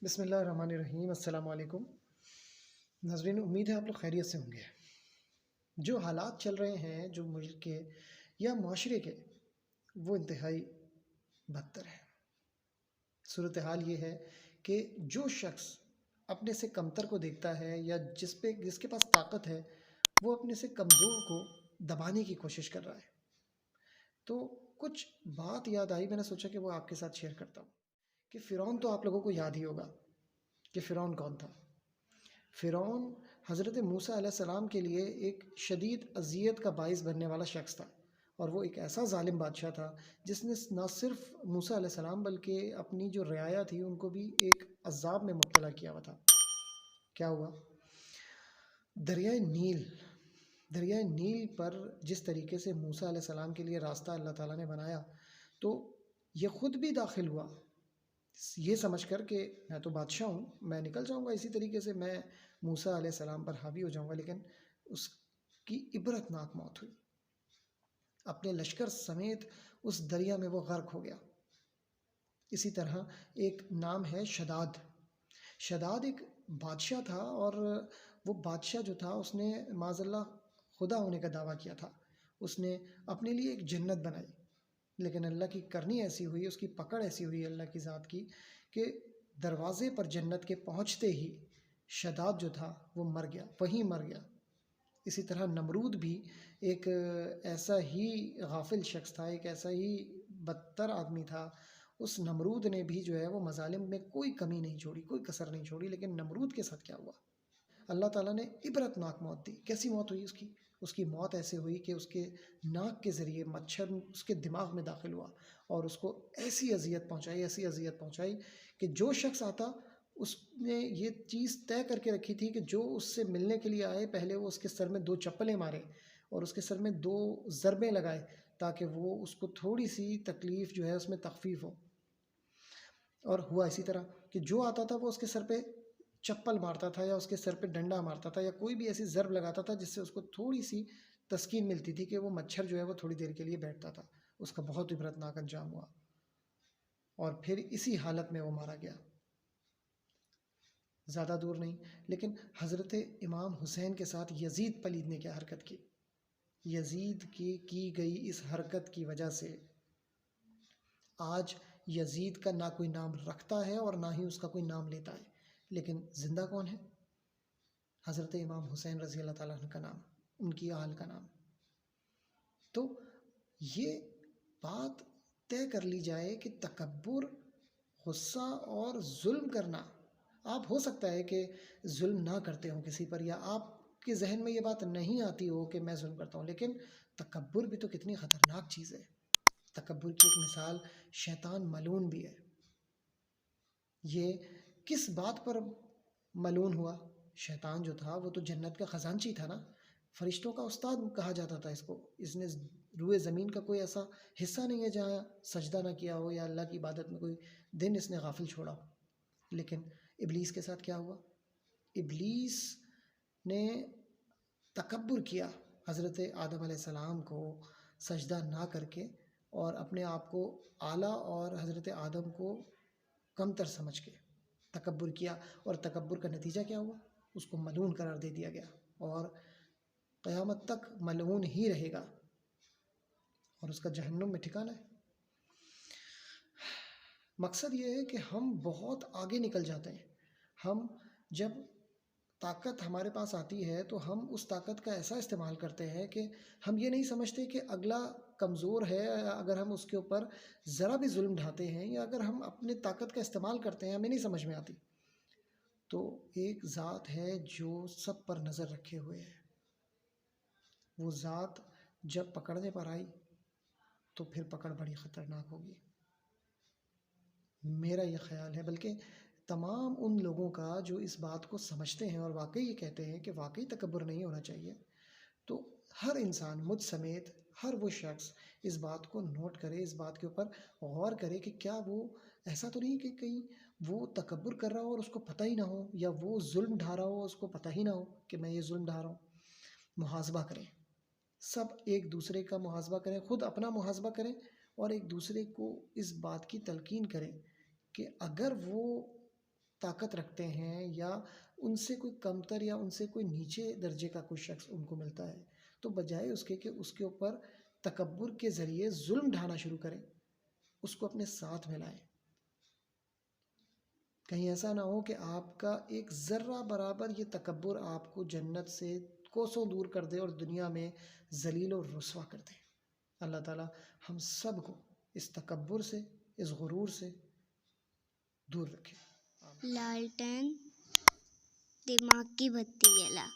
بسم اللہ الرحمن الرحیم۔ السلام علیکم ناظرین، امید ہے آپ لوگ خیریت سے ہوں گے۔ جو حالات چل رہے ہیں جو ملک کے یا معاشرے کے، وہ انتہائی بدتر ہے۔ صورتحال یہ ہے کہ جو شخص اپنے سے کمتر کو دیکھتا ہے یا جس کے پاس طاقت ہے، وہ اپنے سے کمزور کو دبانے کی کوشش کر رہا ہے۔ تو کچھ بات یاد آئی، میں نے سوچا کہ وہ آپ کے ساتھ شیئر کرتا ہوں کہ فرعون تو آپ لوگوں کو یاد ہی ہوگا کہ فرعون کون تھا۔ فرعون حضرت موسیٰ علیہ السلام کے لیے ایک شدید اذیت کا باعث بننے والا شخص تھا، اور وہ ایک ایسا ظالم بادشاہ تھا جس نے نہ صرف موسیٰ علیہ السلام بلکہ اپنی جو رعایا تھی ان کو بھی ایک عذاب میں مبتلا کیا ہوا تھا۔ کیا ہوا؟ دریائے نیل دریائے نیل پر جس طریقے سے موسیٰ علیہ السلام کے لیے راستہ اللہ تعالیٰ نے بنایا، تو یہ خود بھی داخل ہوا یہ سمجھ کر کہ میں تو بادشاہ ہوں، میں نکل جاؤں گا، اسی طریقے سے میں موسیٰ علیہ السلام پر حاوی ہو جاؤں گا، لیکن اس کی عبرت ناک موت ہوئی۔ اپنے لشکر سمیت اس دریا میں وہ غرق ہو گیا۔ اسی طرح ایک نام ہے شداد۔ شداد ایک بادشاہ تھا، اور وہ بادشاہ جو تھا اس نے معاذ اللہ خدا ہونے کا دعویٰ کیا تھا۔ اس نے اپنے لیے ایک جنت بنائی، لیکن اللہ کی کرنی ایسی ہوئی، اس کی پکڑ ایسی ہوئی اللہ کی ذات کی، کہ دروازے پر جنت کے پہنچتے ہی شداد جو تھا وہ مر گیا، وہیں مر گیا۔ اسی طرح نمرود بھی ایک ایسا ہی غافل شخص تھا، ایک ایسا ہی بدتر آدمی تھا۔ اس نمرود نے بھی جو ہے وہ مظالم میں کوئی کمی نہیں چھوڑی، کوئی کسر نہیں چھوڑی، لیکن نمرود کے ساتھ کیا ہوا؟ اللہ تعالیٰ نے عبرت ناک موت دی۔ کیسی موت ہوئی اس کی؟ اس کی موت ایسے ہوئی کہ اس کے ناک کے ذریعے مچھر اس کے دماغ میں داخل ہوا، اور اس کو ایسی اذیت پہنچائی کہ جو شخص آتا، اس نے یہ چیز طے کر کے رکھی تھی کہ جو اس سے ملنے کے لیے آئے، پہلے وہ اس کے سر میں 2 چپلیں مارے اور اس کے سر میں 2 ضربیں لگائے، تاکہ وہ اس کو تھوڑی سی تکلیف جو ہے اس میں تخفیف ہو۔ اور ہوا اسی طرح کہ جو آتا تھا وہ اس کے سر پہ چپل مارتا تھا، یا اس کے سر پہ ڈنڈا مارتا تھا، یا کوئی بھی ایسی ضرب لگاتا تھا جس سے اس کو تھوڑی سی تسکین ملتی تھی، کہ وہ مچھر جو ہے وہ تھوڑی دیر کے لیے بیٹھتا تھا۔ اس کا بہت عبرتناک انجام ہوا، اور پھر اسی حالت میں وہ مارا گیا۔ زیادہ دور نہیں، لیکن حضرت امام حسین کے ساتھ یزید پلید نے کیا حرکت کی؟ یزید کی گئی اس حرکت کی وجہ سے آج یزید کا نہ کوئی نام رکھتا ہے اور نہ ہی اس کا کوئی نام لیتا ہے، لیکن زندہ کون ہے؟ حضرت امام حسین رضی اللہ تعالیٰ عنہ کا نام، ان کی آل کا نام۔ تو یہ بات طے کر لی جائے کہ تکبر، غصہ اور ظلم کرنا، آپ ہو سکتا ہے کہ ظلم نہ کرتے ہوں کسی پر، یا آپ کے ذہن میں یہ بات نہیں آتی ہو کہ میں ظلم کرتا ہوں، لیکن تکبر بھی تو کتنی خطرناک چیز ہے۔ تکبر کی ایک مثال شیطان ملعون بھی ہے۔ یہ کس بات پر ملعون ہوا؟ شیطان جو تھا وہ تو جنت کا خزانچی تھا نا، فرشتوں کا استاد کہا جاتا تھا اس کو۔ اس نے روئے زمین کا کوئی ایسا حصہ نہیں ہے جہاں سجدہ نہ کیا ہو، یا اللہ کی عبادت میں کوئی دن اس نے غافل چھوڑا ہو۔ لیکن ابلیس کے ساتھ کیا ہوا؟ ابلیس نے تکبر کیا، حضرت آدم علیہ السلام کو سجدہ نہ کر کے، اور اپنے آپ کو اعلیٰ اور حضرت آدم کو کمتر سمجھ کے تکبر کیا، اور تکبر کا نتیجہ کیا ہوا؟ اس کو ملعون قرار دے دیا گیا، اور قیامت تک ملعون ہی رہے گا، اور اس کا جہنم میں ٹھکانہ ہے۔ مقصد یہ ہے کہ ہم بہت آگے نکل جاتے ہیں۔ ہم جب طاقت ہمارے پاس آتی ہے تو ہم اس طاقت کا ایسا استعمال کرتے ہیں کہ ہم یہ نہیں سمجھتے کہ اگلا کمزور ہے، اگر ہم اس کے اوپر ذرا بھی ظلم ڈھاتے ہیں، یا اگر ہم اپنے طاقت کا استعمال کرتے ہیں، ہمیں نہیں سمجھ میں آتی۔ تو ایک ذات ہے جو سب پر نظر رکھے ہوئے ہے، وہ ذات جب پکڑنے پر آئی تو پھر پکڑ بڑی خطرناک ہوگی، میرا یہ خیال ہے۔ بلکہ تمام ان لوگوں کا جو اس بات کو سمجھتے ہیں اور واقعی یہ کہتے ہیں کہ واقعی تکبر نہیں ہونا چاہیے، تو ہر انسان مجھ سمیت ہر وہ شخص اس بات کو نوٹ کرے، اس بات کے اوپر غور کرے کہ کیا وہ ایسا تو نہیں کہ کہیں وہ تکبر کر رہا ہو اور اس کو پتہ ہی نہ ہو، یا وہ ظلم ڈھا رہا ہو اس کو پتہ ہی نہ ہو کہ میں یہ ظلم ڈھا رہا ہوں۔ محاسبہ کریں، سب ایک دوسرے کا محاسبہ کریں، خود اپنا محاسبہ کریں، اور ایک دوسرے کو اس بات کی تلقین کریں کہ اگر وہ طاقت رکھتے ہیں یا ان سے کوئی کمتر یا ان سے کوئی نیچے درجے کا کوئی شخص ان کو ملتا ہے، تو بجائے اس کے کہ اس کے اوپر تکبر کے ذریعے ظلم ڈھانا شروع کریں، اس کو اپنے ساتھ ملائیں. کہیں ایسا نہ ہو کہ آپ کا ایک ذرہ برابر یہ تکبر آپ کو جنت سے کوسوں دور کر دے اور دنیا میں ذلیل و رسوا کر دے. اللہ تعالی ہم سب کو اس تکبر سے، اس غرور سے دور رکھے. لالٹین دماغ کی بتی جلا.